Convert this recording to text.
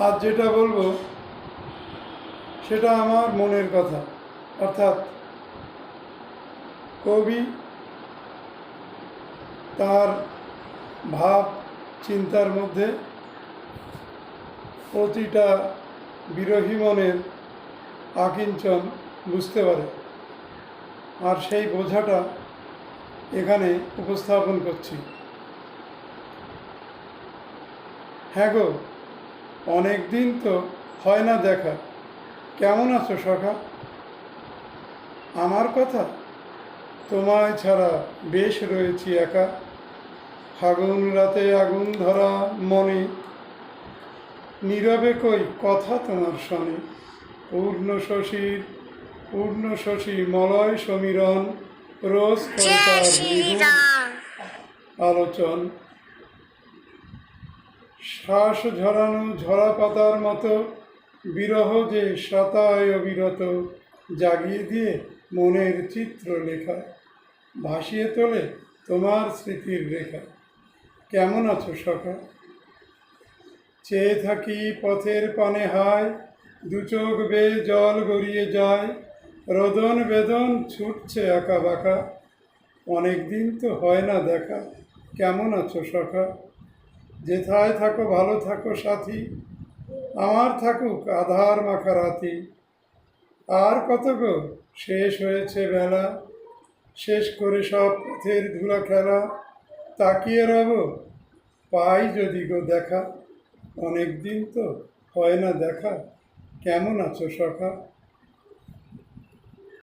আজ যেটা বলবো সেটা আমার মনের কথা, অর্থাৎ কবি তার ভাব চিন্তার মধ্যে প্রতিটা বিরহী মনের আকিঞ্চন বুঝতে পারে, আর সেই বোঝাটা এখানে উপস্থাপন করছি। হ্যাঁ গো, অনেক দিন তো হয় না দেখা, কেমন আছো সখা? আমার কথা, তোমায় ছাড়া বেশ রয়েছি একা। ফাগুন রাতে আগুন ধরা মনে, নীরবে কই কথা তোমার শোনে। পূর্ণ শশী মলয় সমীরণ, রোজ করে তার নিগুণ আলোচন। শ্বাস ঝরানো ঝরা পাতার মতো বিরহ যে শতায় অবিরত, জাগিয়ে দিয়ে মনের চিত্র লেখা, ভাসিয়ে তোলে তোমার স্মৃতির রেখা। কেমন আছো সখা? চেয়ে থাকি পথের পানে হায়, দু চোখ বেয়ে জল গড়িয়ে যায়, রোদন বেদন ছুটছে আঁকা বাঁকা। অনেক দিন তো হয় না দেখা, কেমন আছো সখা? যেথায় থাকো ভালো থাকো সাথী, আমার থাকুক আধার মাখা রাতি। আর কত গো, শেষ হয়েছে বেলা, শেষ করে সব পথের ধুলা খেলা। তাকিয়ে রব, পাই যদি গো দেখা। অনেক দিন তো হয় না দেখা, কেমন আছো সখা?